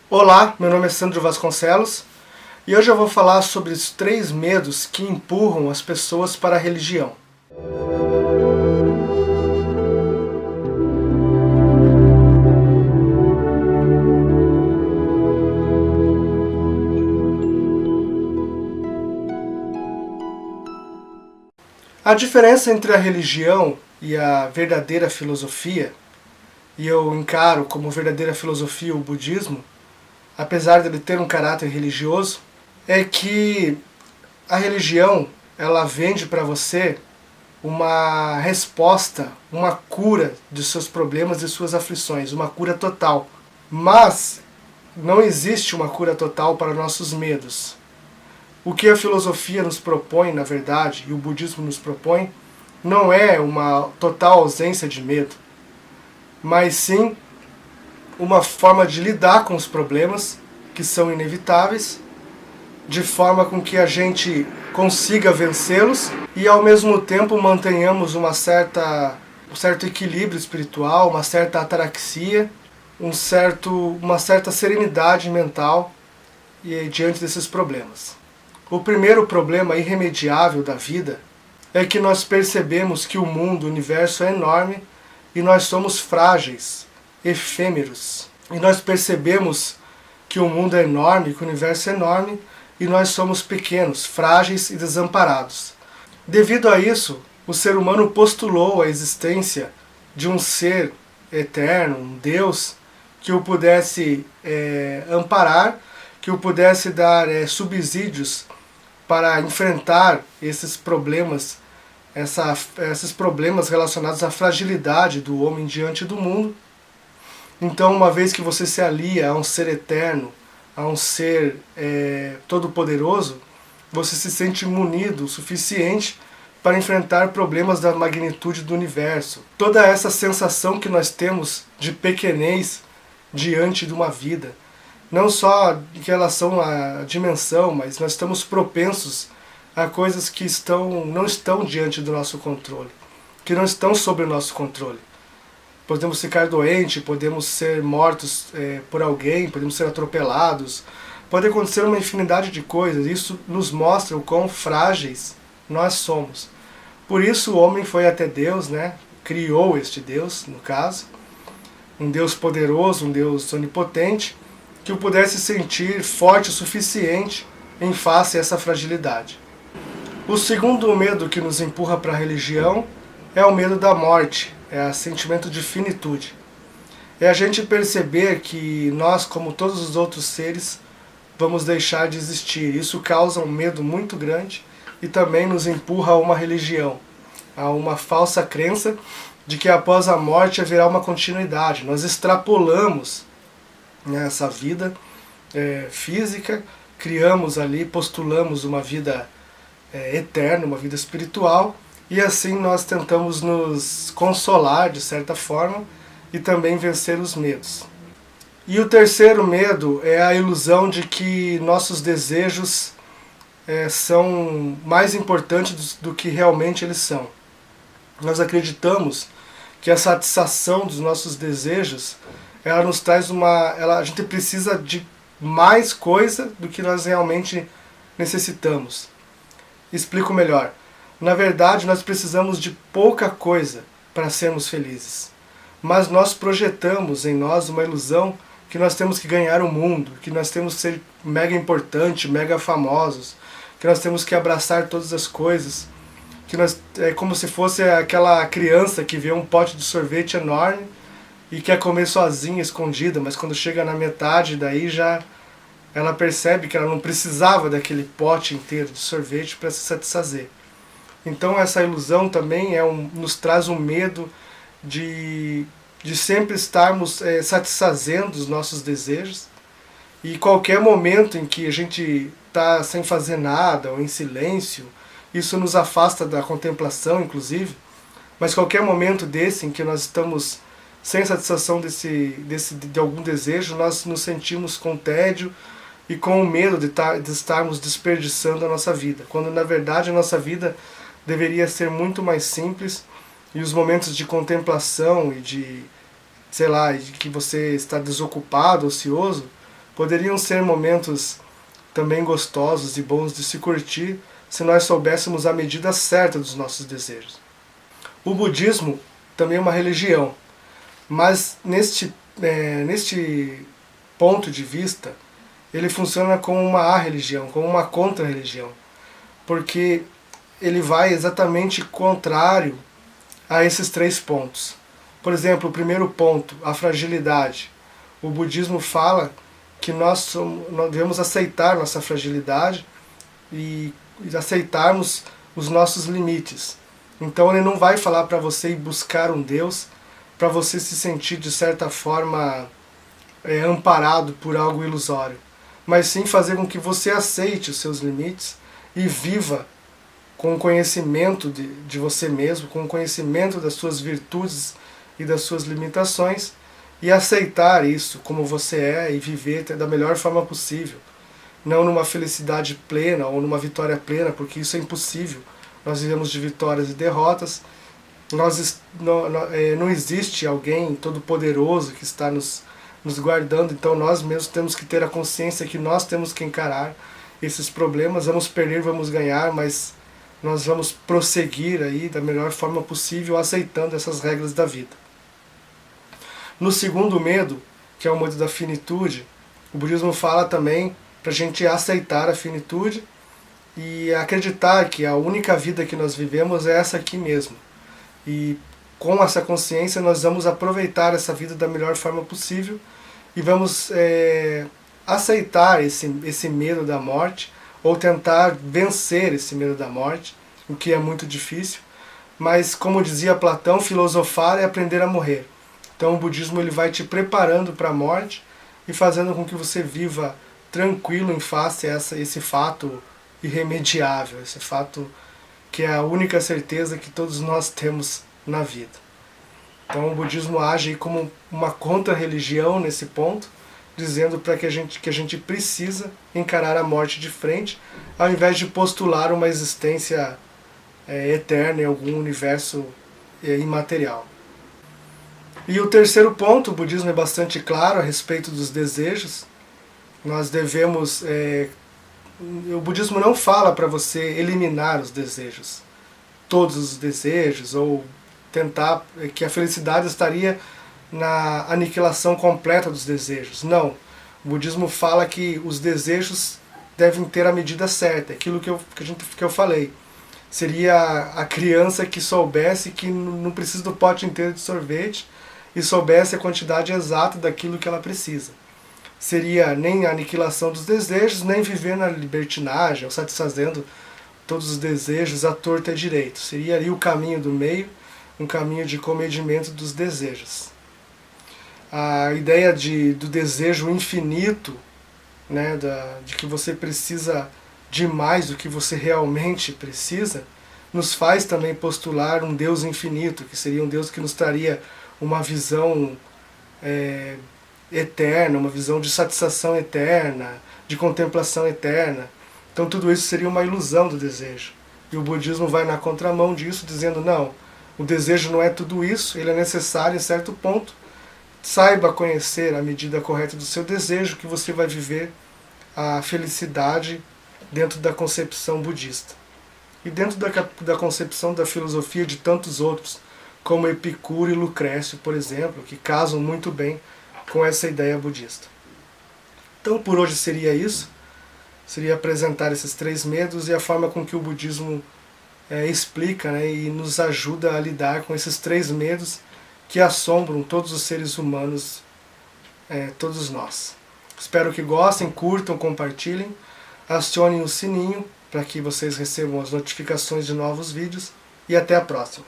Olá, meu nome é Sandro Vasconcelos e hoje eu vou falar sobre os 3 medos que empurram as pessoas para a religião. A diferença entre a religião e a verdadeira filosofia, e eu encaro como verdadeira filosofia o budismo, apesar dele ter um caráter religioso, é que a religião ela vende para você uma resposta, uma cura de seus problemas e suas aflições, uma cura total. Mas não existe uma cura total para nossos medos. O que a filosofia nos propõe, na verdade, e o budismo nos propõe, não é uma total ausência de medo, mas sim uma forma de lidar com os problemas que são inevitáveis, de forma com que a gente consiga vencê-los e ao mesmo tempo mantenhamos um certo equilíbrio espiritual, uma certa ataraxia, uma certa serenidade mental diante desses problemas. O primeiro problema irremediável da vida é que nós percebemos que o mundo, o universo é enorme e nós somos frágeis, efêmeros. E nós percebemos que o mundo é enorme, que o universo é enorme e nós somos pequenos, frágeis e desamparados. Devido a isso, o ser humano postulou a existência de um ser eterno, um Deus, que o pudesse amparar, que o pudesse dar subsídios para enfrentar esses problemas, esses problemas relacionados à fragilidade do homem diante do mundo. Então, uma vez que você se alia a um ser eterno, a um ser todo-poderoso, você se sente munido o suficiente para enfrentar problemas da magnitude do universo. Toda essa sensação que nós temos de pequenez diante de uma vida, não só em relação à dimensão, mas nós estamos propensos a coisas que não estão diante do nosso controle, que não estão sob o nosso controle. Podemos ficar doentes, podemos ser mortos por alguém, podemos ser atropelados, pode acontecer uma infinidade de coisas. Isso nos mostra o quão frágeis nós somos. Por isso o homem foi até Deus, criou este Deus, no caso, um Deus poderoso, um Deus onipotente, que o pudesse sentir forte o suficiente em face a essa fragilidade. O segundo medo que nos empurra para a religião é o medo da morte, é o sentimento de finitude. É a gente perceber que nós, como todos os outros seres, vamos deixar de existir. Isso causa um medo muito grande e também nos empurra a uma religião, a uma falsa crença de que após a morte haverá uma continuidade. Nós extrapolamos essa vida física, criamos ali, postulamos uma vida eterna, uma vida espiritual, e assim nós tentamos nos consolar de certa forma e também vencer os medos. E o terceiro medo é a ilusão de que nossos desejos são mais importantes do que realmente eles são. Nós acreditamos que a satisfação dos nossos desejos ela nos traz a gente precisa de mais coisa do que nós realmente necessitamos. Explico melhor. Na verdade, nós precisamos de pouca coisa para sermos felizes. Mas nós projetamos em nós uma ilusão que nós temos que ganhar o mundo, que nós temos que ser mega importantes, mega famosos, que nós temos que abraçar todas as coisas, que é como se fosse aquela criança que vê um pote de sorvete enorme e quer comer sozinha, escondida, mas quando chega na metade, daí já ela percebe que ela não precisava daquele pote inteiro de sorvete para se satisfazer. Então essa ilusão também nos traz um medo de sempre estarmos satisfazendo os nossos desejos, e qualquer momento em que a gente está sem fazer nada ou em silêncio, isso nos afasta da contemplação, inclusive, mas qualquer momento desse em que nós estamos sem satisfação de algum desejo, nós nos sentimos com tédio e com o medo de estarmos desperdiçando a nossa vida, quando na verdade a nossa vida deveria ser muito mais simples, e os momentos de contemplação e de que você está desocupado, ocioso, poderiam ser momentos também gostosos e bons de se curtir se nós soubéssemos a medida certa dos nossos desejos. O budismo também é uma religião, mas neste ponto de vista, ele funciona como uma a-religião, como uma contra-religião, porque ele vai exatamente contrário a esses 3 pontos. Por exemplo, o primeiro ponto, a fragilidade. O budismo fala que nós devemos aceitar nossa fragilidade e aceitarmos os nossos limites. Então ele não vai falar para você ir buscar um Deus para você se sentir de certa forma amparado por algo ilusório, mas sim fazer com que você aceite os seus limites e viva com o conhecimento de você mesmo, com o conhecimento das suas virtudes e das suas limitações, e aceitar isso como você é e viver da melhor forma possível. Não numa felicidade plena ou numa vitória plena, porque isso é impossível. Nós vivemos de vitórias e derrotas. Não existe alguém todo-poderoso que está nos guardando, então nós mesmos temos que ter a consciência que nós temos que encarar esses problemas. Vamos perder, vamos ganhar, mas nós vamos prosseguir aí da melhor forma possível, aceitando essas regras da vida. No segundo medo, que é o medo da finitude, o budismo fala também para a gente aceitar a finitude e acreditar que a única vida que nós vivemos é essa aqui mesmo. E com essa consciência nós vamos aproveitar essa vida da melhor forma possível e vamos aceitar esse medo da morte, ou tentar vencer esse medo da morte, o que é muito difícil. Mas, como dizia Platão, filosofar é aprender a morrer. Então o budismo ele vai te preparando para a morte e fazendo com que você viva tranquilo em face a esse fato irremediável, esse fato que é a única certeza que todos nós temos na vida. Então o budismo age como uma contra-religião nesse ponto, dizendo para que a gente precisa encarar a morte de frente, ao invés de postular uma existência eterna em algum universo imaterial. E o terceiro ponto, o budismo é bastante claro a respeito dos desejos. Nós devemos... o budismo não fala para você eliminar os desejos, todos os desejos, ou tentar que a felicidade estaria na aniquilação completa dos desejos. Não. O budismo fala que os desejos devem ter a medida certa, aquilo que eu falei. Seria a criança que soubesse que não precisa do pote inteiro de sorvete e soubesse a quantidade exata daquilo que ela precisa. Seria nem a aniquilação dos desejos, nem viver na libertinagem, ou satisfazendo todos os desejos à torta e à direita. Seria ali o caminho do meio, um caminho de comedimento dos desejos. A ideia do desejo infinito, né, de que você precisa de mais do que você realmente precisa, nos faz também postular um Deus infinito, que seria um Deus que nos traria uma visão eterna, uma visão de satisfação eterna, de contemplação eterna. Então tudo isso seria uma ilusão do desejo. E o budismo vai na contramão disso, dizendo não, o desejo não é tudo isso, ele é necessário em certo ponto. Saiba conhecer a medida correta do seu desejo, que você vai viver a felicidade dentro da concepção budista. E dentro da concepção da filosofia de tantos outros, como Epicuro e Lucrécio, por exemplo, que casam muito bem com essa ideia budista. Então por hoje seria isso. Seria apresentar esses 3 medos e a forma com que o budismo explica, né, e nos ajuda a lidar com esses 3 medos que assombram todos os seres humanos, todos nós. Espero que gostem, curtam, compartilhem, acionem o sininho para que vocês recebam as notificações de novos vídeos e até a próxima.